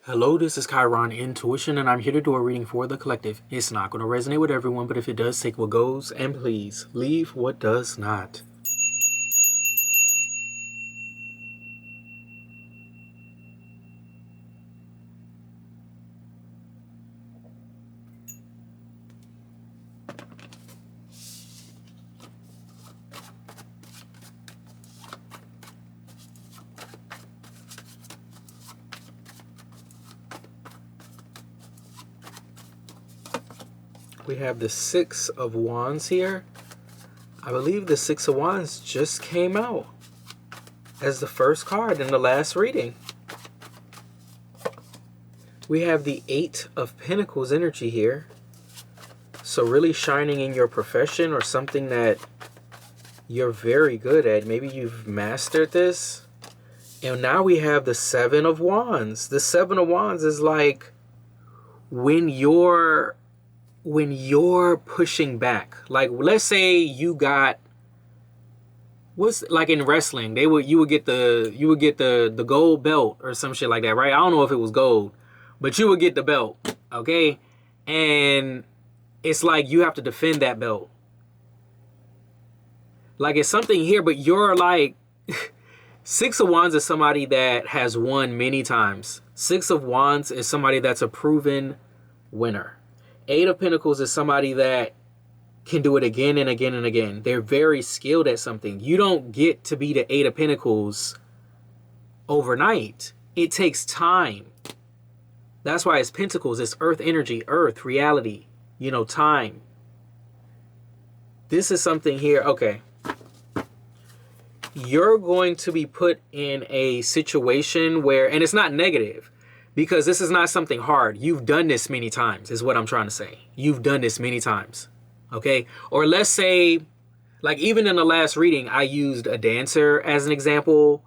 Hello, this is Chiron Intuition, and I'm here to do a reading for the collective. It's not going to resonate with everyone, but if it does, take what goes, and please leave what does not. We have the Six of Wands here. I believe the Six of Wands just came out as the first card in the last reading. We have the Eight of Pentacles energy here. So really shining in your profession or something that you're very good at. Maybe you've mastered this. And now we have the Seven of Wands. The Seven of Wands is like when you're pushing back. Like, let's say you got, what's like in wrestling, you would get the gold belt or some shit like that, right? I don't know if it was gold, but you would get the belt, okay? And it's like you have to defend that belt. Like, it's something here, but you're like Six of Wands is somebody that has won many times. Six of Wands is somebody that's a proven winner. Eight of Pentacles is somebody that can do it again and again and again. They're very skilled at something. You don't get to be the Eight of Pentacles overnight. It takes time. That's why it's Pentacles. It's earth energy, earth, reality, time. This is something here. Okay. You're going to be put in a situation where, and it's not negative, because this is not something hard. You've done this many times, is what I'm trying to say. You've done this many times, okay? Or let's say, like even in the last reading, I used a dancer as an example.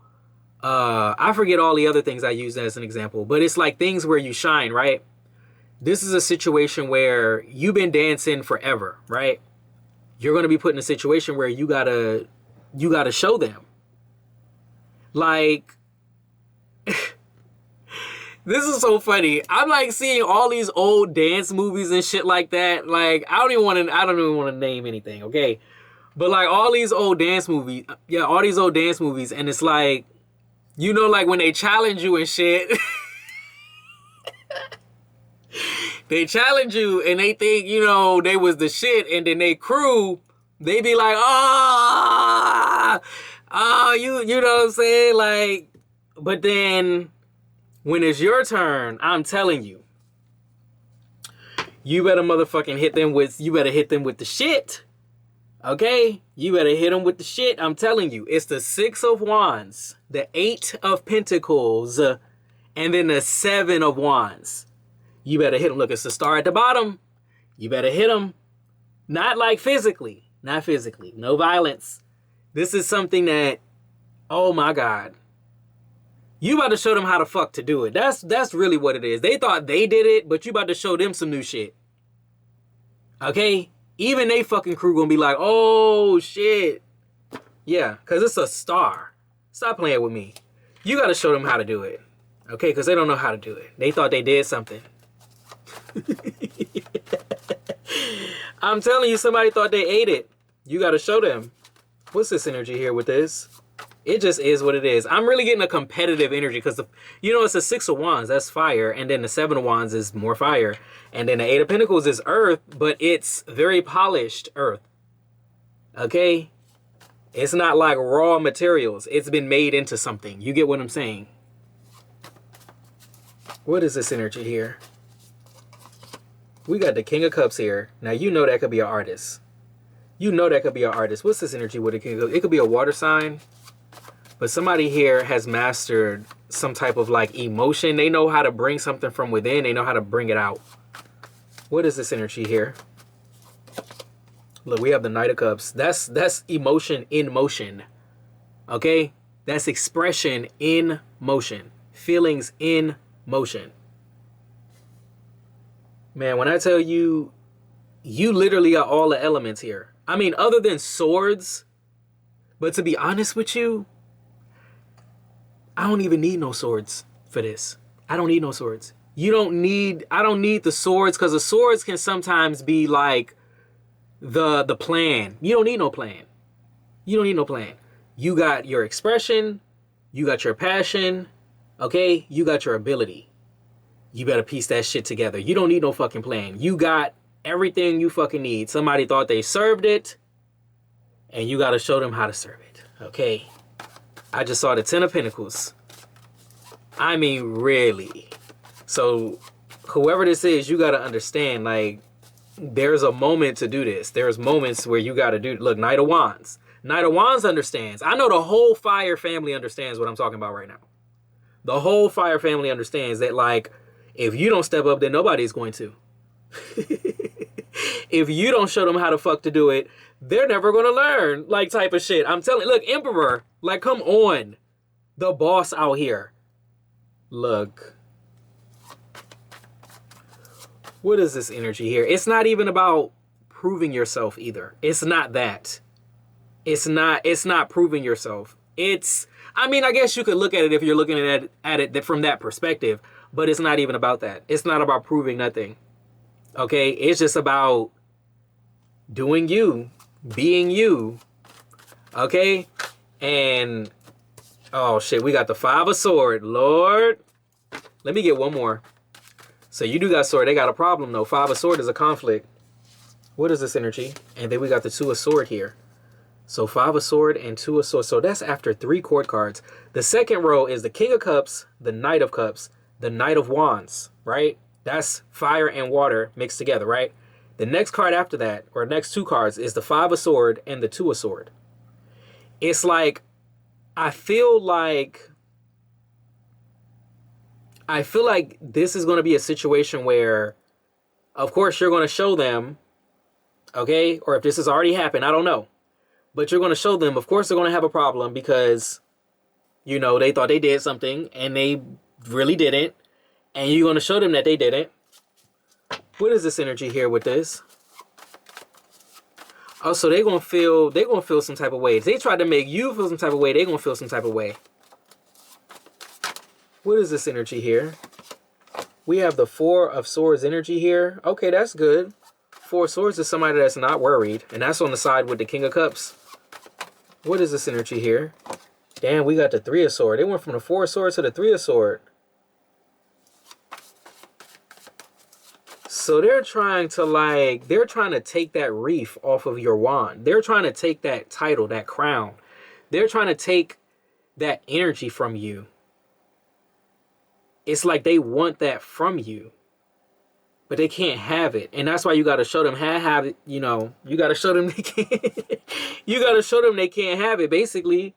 I forget all the other things I used as an example, but it's like things where you shine, right? This is a situation where you've been dancing forever, right? You're going to be put in a situation where you gotta show them. Like, this is so funny. I'm like seeing all these old dance movies and shit like that. Like, I don't even want to name anything, okay? But like all these old dance movies, and it's like, like when they challenge you and shit. They challenge you and they think, they was the shit, and then they crew, they be like, you know what I'm saying? Like, but then when it's your turn, I'm telling you, you better motherfucking hit them with the shit. Okay? You better hit them with the shit. I'm telling you, it's the Six of Wands, the Eight of Pentacles, and then the Seven of Wands. You better hit them. Look, it's the star at the bottom. You better hit them. Not like physically. Not physically. No violence. This is something that, oh my God. You about to show them how the fuck to do it. That's really what it is. They thought they did it, but you about to show them some new shit. Okay? Even they fucking crew gonna be like, oh shit. Yeah, because it's a star. Stop playing with me. You gotta show them how to do it. Okay? Because they don't know how to do it. They thought they did something. I'm telling you, somebody thought they ate it. You gotta show them. What's this energy here with this? It just is what it is. I'm really getting a competitive energy because, it's a Six of Wands. That's fire. And then the Seven of Wands is more fire. And then the Eight of Pentacles is earth, but it's very polished earth. Okay? It's not like raw materials. It's been made into something. You get what I'm saying? What is this energy here? We got the King of Cups here. Now, that could be an artist. That could be an artist. What's this energy with the King of Cups? It could be a water sign. But somebody here has mastered some type of like emotion. They know how to bring something from within. They know how to bring it out. What is this energy here? Look, we have the Knight of Cups. That's emotion in motion. Okay? That's expression in motion. Feelings in motion. Man, when I tell you, you literally got all the elements here. I mean, other than swords, but to be honest with you, I don't even need no swords for this. I don't need no swords. I don't need the swords, because the swords can sometimes be like the plan. You don't need no plan. You don't need no plan. You got your expression, you got your passion, okay? You got your ability. You better piece that shit together. You don't need no fucking plan. You got everything you fucking need. Somebody thought they served it, and you got to show them how to serve it, okay? I just saw the 10 of Pentacles. I mean, really. So whoever this is, you got to understand, like, there's a moment to do this. There's moments where you got to do, look, Knight of Wands. Knight of Wands understands. I know the whole fire family understands what I'm talking about right now. The whole fire family understands that, like, if you don't step up, then nobody's going to. If you don't show them how the fuck to do it, they're never going to learn, like, type of shit. I'm telling you, look, Emperor, like, come on. The boss out here. Look. What is this energy here? It's not even about proving yourself either. It's not that. It's not proving yourself. I mean, I guess you could look at it if you're looking at it from that perspective, but it's not even about that. It's not about proving nothing. Okay? It's just about doing you, being you. Okay? And, oh shit, we got the 5 of Swords. Lord. Let me get one more. So you do got sword. They got a problem though. 5 of Swords is a conflict. What is this energy? And then we got the 2 of Swords here. So 5 of Swords and 2 of Swords. So that's after 3 court cards. The second row is the King of Cups, the Knight of Cups, the Knight of Wands, right? That's fire and water mixed together, right? The next card after that, or next 2 cards, is the 5 of Swords and the 2 of Swords. It's like, I feel like this is going to be a situation where, of course, you're going to show them, okay? Or if this has already happened, I don't know. But you're going to show them, of course, they're going to have a problem because, you know, they thought they did something and they really didn't. And you're going to show them that they didn't. What is this energy here with this? Oh, so they're going to feel some type of way. If they try to make you feel some type of way, they're going to feel some type of way. What is this energy here? We have the 4 of Swords energy here. Okay, that's good. 4 of Swords is somebody that's not worried. And that's on the side with the King of Cups. What is this energy here? Damn, we got the 3 of Swords. They went from the 4 of Swords to the 3 of Swords. So they're trying to take that wreath off of your wand. They're trying to take that title, that crown. They're trying to take that energy from you. It's like they want that from you, but they can't have it. And that's why you got to show them how to have it. You know, you got to show them they can't. You got to show them they can't have it. Basically,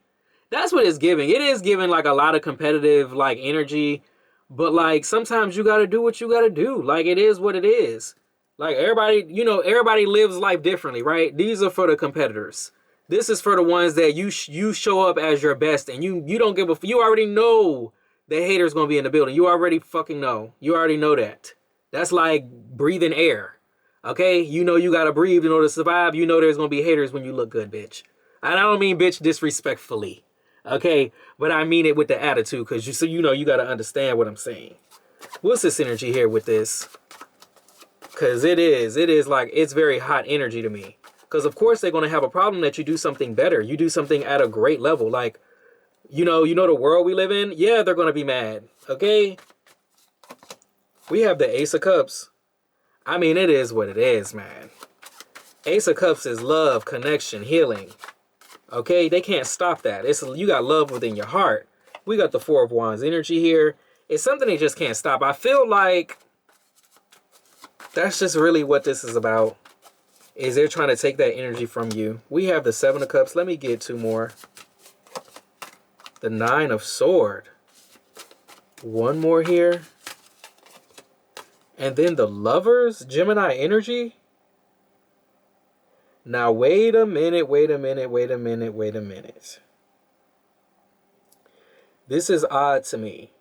that's what it's giving. It is giving like a lot of competitive like energy, but like sometimes you got to do what you got to do. Like it is what it is. Like everybody, you know, everybody lives life differently, right? These are for the competitors. This is for the ones that you show up as your best, and you don't give a. You already know the hater's gonna be in the building. You already fucking know. You already know that. That's like breathing air. Okay? You know you gotta breathe in order to survive. You know there's gonna be haters when you look good, bitch. And I don't mean bitch disrespectfully. Okay? But I mean it with the attitude, because you know you gotta understand what I'm saying. What's this energy here with this? Because it is like, it's very hot energy to me. Because of course they're gonna have a problem that you do something better. You do something at a great level. Like, you know the world we live in? Yeah, they're going to be mad. Okay? We have the Ace of Cups. I mean, it is what it is, man. Ace of Cups is love, connection, healing. Okay? They can't stop that. You got love within your heart. We got the 4 of Wands energy here. It's something they just can't stop. I feel like that's just really what this is about. Is they're trying to take that energy from you. We have the 7 of Cups. Let me get 2 more. The 9 of Swords. 1 more here. And then the Lovers, Gemini energy. Now, wait a minute. This is odd to me.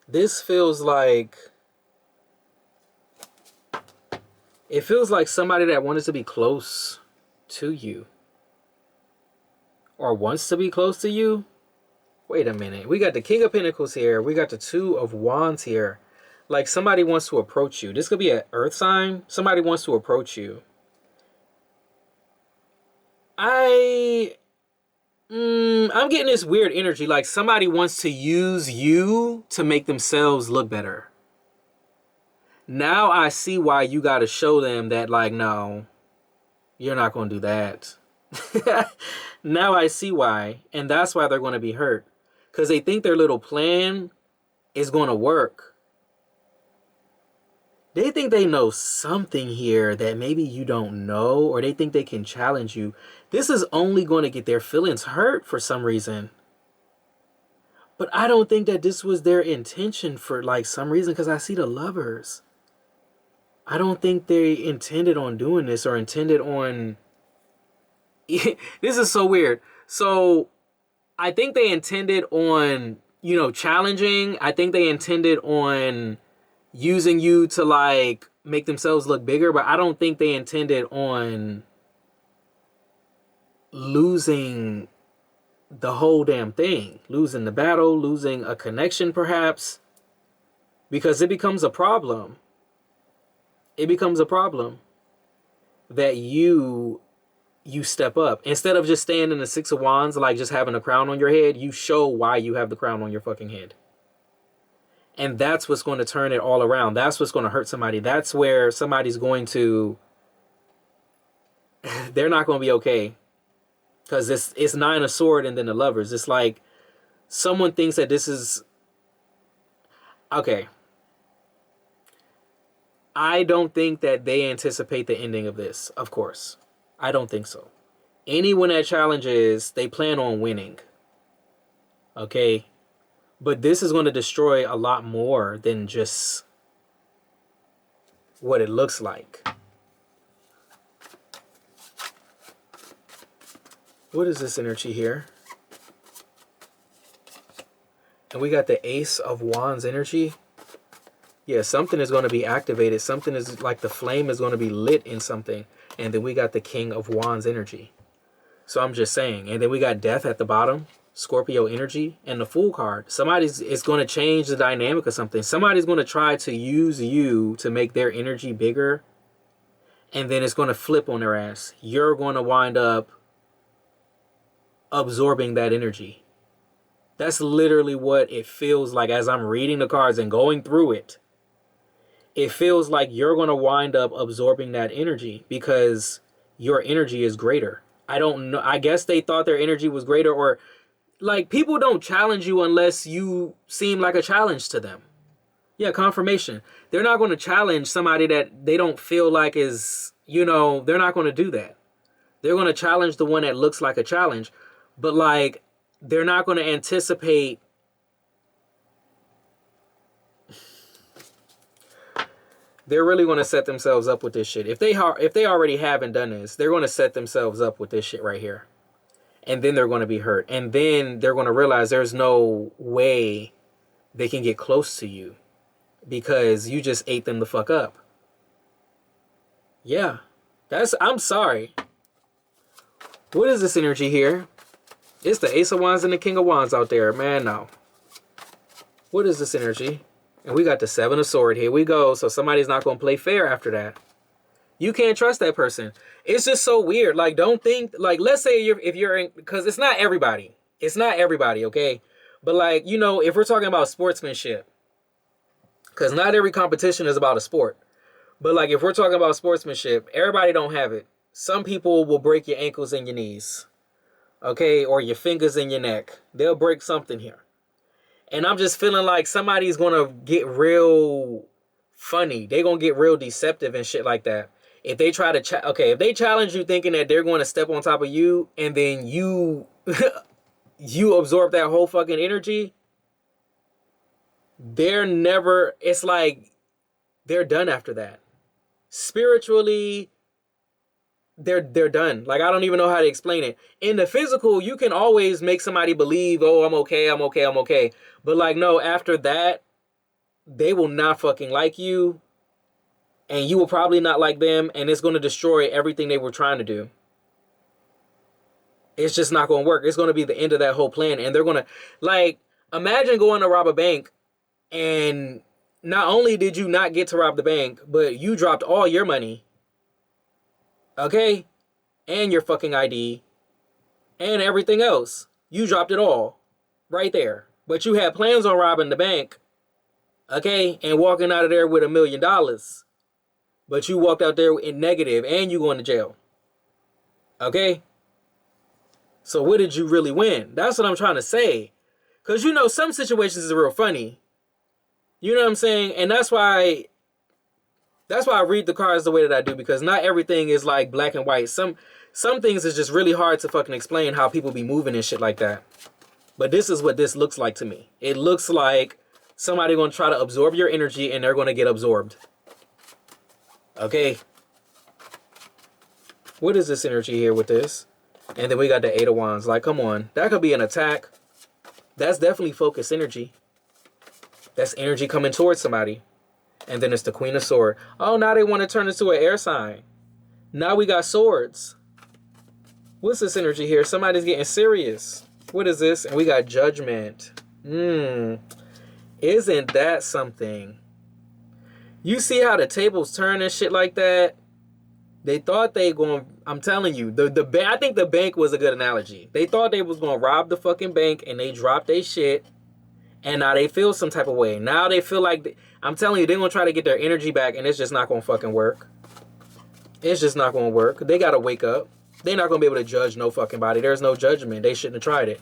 This feels like... It feels like somebody that wanted to be close to you. Or wants to be close to you. Wait a minute. We got the King of Pentacles here. We got the Two of Wands here. Like somebody wants to approach you. This could be an earth sign. Somebody wants to approach you. I'm getting this weird energy. Like somebody wants to use you to make themselves look better. Now I see why you got to show them that, like, no, you're not going to do that. Now I see why. And that's why they're going to be hurt. Because they think their little plan is going to work. They think they know something here that maybe you don't know, or they think they can challenge you. This is only going to get their feelings hurt for some reason. But I don't think that this was their intention for like some reason, because I see the Lovers. I don't think they intended on doing this or intended on... This is so weird. So I think they intended on, you know, challenging. I think they intended on using you to like make themselves look bigger, but I don't think they intended on losing the whole damn thing, losing the battle, losing a connection perhaps, because it becomes a problem. It becomes a problem that you step up. Instead of just staying in the Six of Wands, like just having a crown on your head, you show why you have the crown on your fucking head. And that's what's going to turn it all around. That's what's going to hurt somebody. That's where somebody's going to... They're not going to be okay. Because it's Nine of Swords and then the Lovers. It's like someone thinks that this is... Okay. I don't think that they anticipate the ending of this, of course. I don't think so. Anyone that challenges, they plan on winning. Okay? But this is going to destroy a lot more than just what it looks like. What is this energy here? And we got the Ace of Wands energy. Yeah, something is going to be activated. Something is like the flame is going to be lit in something. And then we got the King of Wands energy. So I'm just saying. And then we got Death at the bottom. Scorpio energy. And the Fool card. Somebody's is going to change the dynamic of something. Somebody's going to try to use you to make their energy bigger. And then it's going to flip on their ass. You're going to wind up absorbing that energy. That's literally what it feels like as I'm reading the cards and going through it. It feels like you're going to wind up absorbing that energy because your energy is greater. I don't know. I guess they thought their energy was greater, or like people don't challenge you unless you seem like a challenge to them. Yeah, confirmation. They're not going to challenge somebody that they don't feel like is, you know, they're not going to do that. They're going to challenge the one that looks like a challenge, but like they're not going to anticipate. They're really going to set themselves up with this shit. If they already haven't done this, they're going to set themselves up with this shit right here. And then they're going to be hurt. And then they're going to realize there's no way they can get close to you because you just ate them the fuck up. Yeah. I'm sorry. What is this energy here? It's the Ace of Wands and the King of Wands out there. Man, no. What is this energy? And we got the Seven of Swords. Here we go. So somebody's not going to play fair after that. You can't trust that person. It's just so weird. Like, don't think, like, let's say if you're in, because it's not everybody. It's not everybody, okay? But like, you know, if we're talking about sportsmanship, because not every competition is about a sport. But like, if we're talking about sportsmanship, everybody don't have it. Some people will break your ankles and your knees, okay? Or your fingers and your neck. They'll break something here. And I'm just feeling like somebody's going to get real funny. They're going to get real deceptive and shit like that. If they try to, if they challenge you thinking that they're going to step on top of you and then you, you absorb that whole fucking energy, it's like they're done after that. Spiritually, they're done. Like, I don't even know how to explain it. In the physical, you can always make somebody believe, oh, I'm okay, I'm okay, I'm okay. But like, no, after that, they will not fucking like you. And you will probably not like them. And it's going to destroy everything they were trying to do. It's just not going to work. It's going to be the end of that whole plan. And they're going to, like, imagine going to rob a bank and not only did you not get to rob the bank, but you dropped all your money. Okay? And your fucking ID. And everything else. You dropped it all. Right there. But you had plans on robbing the bank. Okay? And walking out of there with $1 million. But you walked out there in negative and you going to jail. Okay? So what did you really win? That's what I'm trying to say. Because, you know, some situations is real funny. You know what I'm saying? And that's why I read the cards the way that I do. Because not everything is like black and white. Some things is just really hard to fucking explain how people be moving and shit like that. But this is what this looks like to me. It looks like somebody going to try to absorb your energy and they're going to get absorbed. Okay? What is this energy here with this? And then we got the Eight of Wands. Like, come on. That could be an attack. That's definitely focused energy. That's energy coming towards somebody. And then it's the Queen of Swords. Oh, now they want to turn into an air sign. Now we got swords. What's this energy here? Somebody's getting serious. What is this? And we got Judgment. Isn't that something? You see how the tables turn and shit like that? They thought they going, I'm telling you, I think the bank was a good analogy. They thought they was going to rob the fucking bank and they dropped their shit. And now they feel some type of way. Now they feel like, I'm telling you, they're going to try to get their energy back and it's just not going to fucking work. It's just not going to work. They got to wake up. They're not going to be able to judge no fucking body. There's no judgment. They shouldn't have tried it.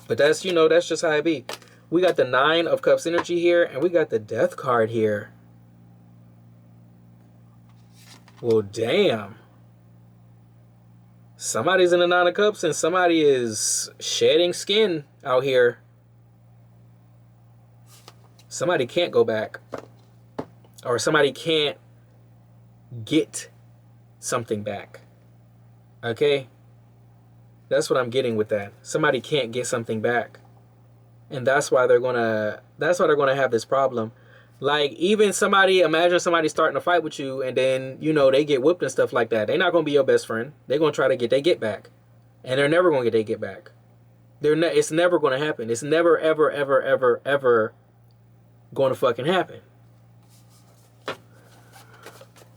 But that's, you know, that's just how it be. We got the Nine of Cups energy here and we got the Death card here. Well, damn. Somebody's in the Nine of Cups and somebody is shedding skin out here. Somebody can't go back. Or somebody can't get something back. Okay? That's what I'm getting with that. Somebody can't get something back. And that's why they're gonna have this problem. Like, even somebody, imagine somebody starting a fight with you and then, you know, they get whipped and stuff like that. They're not going to be your best friend. They're going to try to get their get back. And they're never going to get their get back. It's never going to happen. It's never, ever, ever, ever, ever going to fucking happen.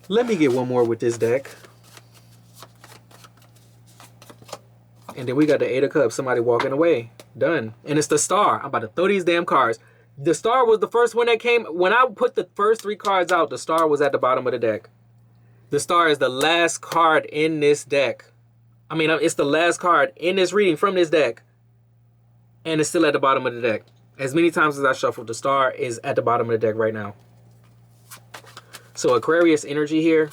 Let me get one more with this deck. And then we got the Eight of Cups. Somebody walking away. Done. And it's the Star. I'm about to throw these damn cards. The Star was the first one that came. When I put the first 3 cards out, the Star was at the bottom of the deck. The Star is the last card in this deck. I mean, it's the last card in this reading from this deck. And it's still at the bottom of the deck. As many times as I shuffled, the Star is at the bottom of the deck right now. So Aquarius energy here.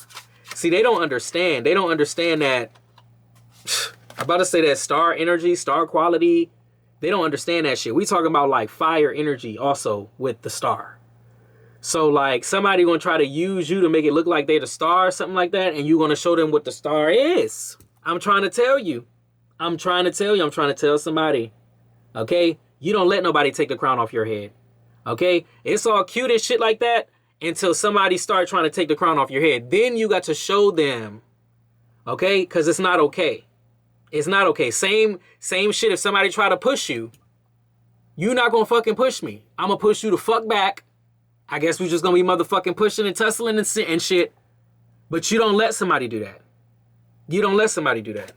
See, they don't understand. They don't understand that. I'm about to say that Star energy, Star quality. They don't understand that shit. We talking about like fire energy also with the Star. So like somebody gonna try to use you to make it look like they're the Star or something like that. And you gonna show them what the Star is. I'm trying to tell you. I'm trying to tell somebody. Okay? You don't let nobody take the crown off your head. Okay? It's all cute and shit like that until somebody start trying to take the crown off your head. Then you got to show them. Okay? Because it's not okay. It's not okay. Same shit if somebody try to push you. You not gonna fucking push me. I'm gonna push you the fuck back. I guess we just gonna be motherfucking pushing and tussling and shit. But you don't let somebody do that. You don't let somebody do that.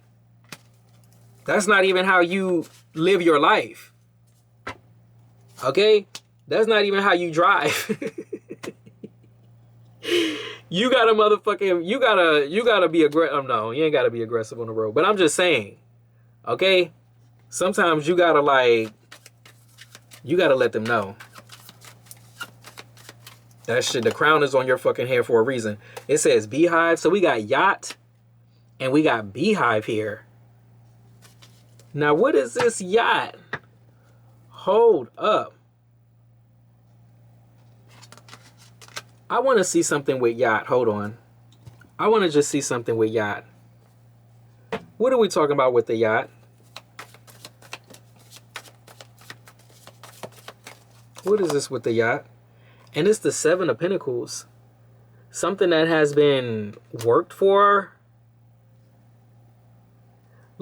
That's not even how you live your life. Okay? That's not even how you drive. You gotta motherfucking, you gotta be aggressive. No, you ain't gotta be aggressive on the road. But I'm just saying, okay? Sometimes you gotta let them know. That shit, the crown is on your fucking hair for a reason. It says beehive. So we got yacht and we got beehive here. Now, what is this yacht? Hold up. I want to see something with yacht. Hold on. I want to just see something with yacht. What are we talking about with the yacht? What is this with the yacht? And it's the Seven of Pentacles. Something that has been worked for.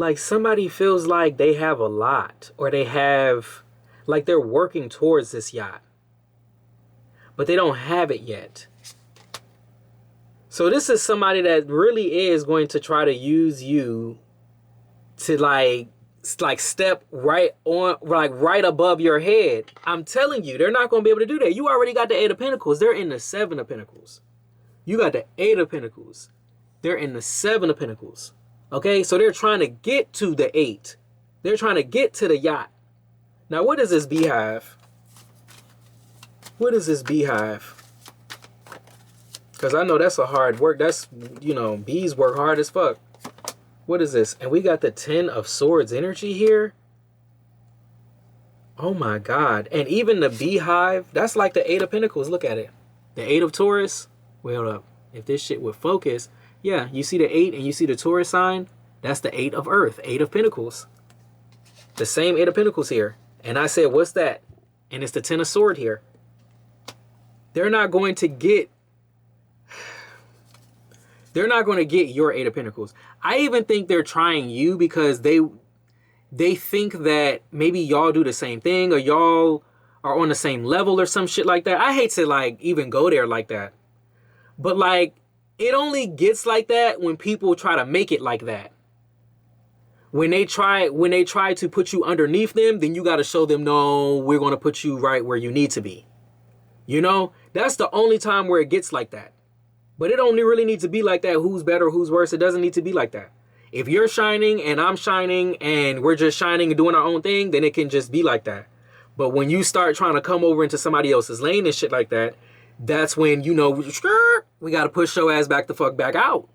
like somebody feels like they have a lot, or they have, like they're working towards this yacht, but they don't have it yet. So this is somebody that really is going to try to use you to like step right on, like right above your head. I'm telling you, they're not going to be able to do that. You already got the 8 of Pentacles. They're in the 7 of Pentacles. You got the 8 of Pentacles. They're in the 7 of Pentacles. Okay, so they're trying to get to the 8. They're trying to get to the yacht. Now, what is this beehive? What is this beehive? Because I know that's a hard work. That's, you know, bees work hard as fuck. What is this? And we got the 10 of Swords energy here. Oh my God. And even the beehive, that's like the 8 of Pentacles. Look at it. The 8 of Taurus. Well, up. If this shit would focus. Yeah, you see the 8 and you see the Taurus sign? That's the 8 of Earth. 8 of Pentacles. The same 8 of Pentacles here. And I said, what's that? And it's the 10 of Sword here. They're not going to get... They're not going to get your 8 of Pentacles. I even think they're trying you because they think that maybe y'all do the same thing, or y'all are on the same level or some shit like that. I hate to like even go there like that. But like, it only gets like that when people try to make it like that. When they try to put you underneath them, then you got to show them, no, we're going to put you right where you need to be. You know, that's the only time where it gets like that. But it don't really need to be like that. Who's better, who's worse? It doesn't need to be like that. If you're shining and I'm shining and we're just shining and doing our own thing, then it can just be like that. But when you start trying to come over into somebody else's lane and shit like that, that's when, you know, we got to push your ass back the fuck back out.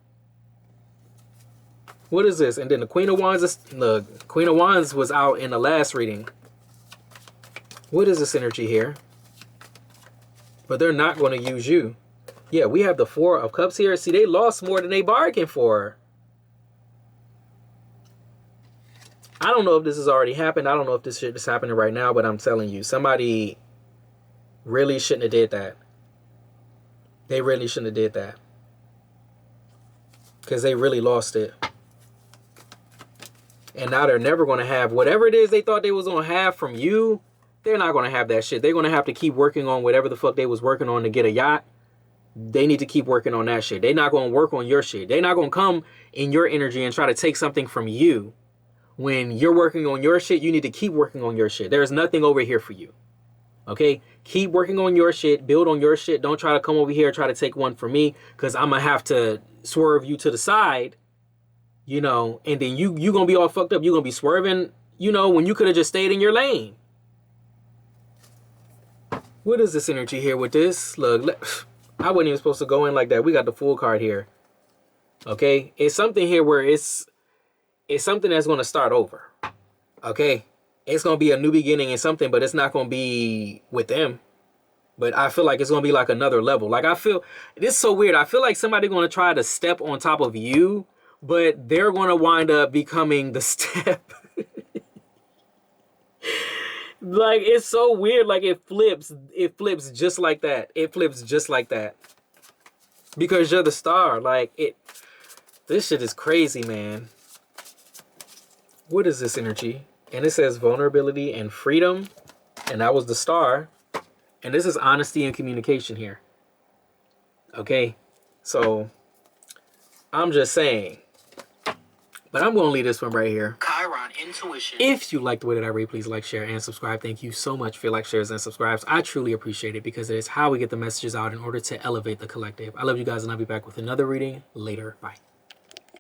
What is this? And then the Queen of Wands was out in the last reading. What is this energy here? But they're not going to use you. Yeah, we have the 4 of Cups here. See, they lost more than they bargained for. I don't know if this has already happened. I don't know if this shit is happening right now, but I'm telling you, somebody really shouldn't have did that. They really shouldn't have did that. Because they really lost it. And now they're never going to have whatever it is they thought they was going to have from you. They're not going to have that shit. They're going to have to keep working on whatever the fuck they was working on to get a yacht. They need to keep working on that shit. They're not going to work on your shit. They're not going to come in your energy and try to take something from you. When you're working on your shit, you need to keep working on your shit. There's nothing over here for you. Okay? Keep working on your shit. Build on your shit. Don't try to come over here and try to take one from me, because I'm going to have to swerve you to the side, you know, and then you going to be all fucked up. You're going to be swerving, you know, when you could have just stayed in your lane. What is this energy here with this? Look, I wasn't even supposed to go in like that. We got the Fool card here. Okay? It's something here where it's something that's going to start over. Okay? It's going to be a new beginning and something, but it's not going to be with them. But I feel like it's going to be like another level. Like, I feel, this is so weird. I feel like somebody's going to try to step on top of you, but they're going to wind up becoming the step. Like, it's so weird. Like, it flips just like that. It flips just like that. Because you're the star. Like, this shit is crazy, man. What is this energy? And it says vulnerability and freedom. And that was the star. And this is honesty and communication here. Okay? So, I'm just saying. But I'm going to leave this one right here. Chiron Intuition. If you like the way that I read, please like, share, and subscribe. Thank you so much for your likes, shares, and subscribes. I truly appreciate it, because it is how we get the messages out in order to elevate the collective. I love you guys, and I'll be back with another reading later. Bye.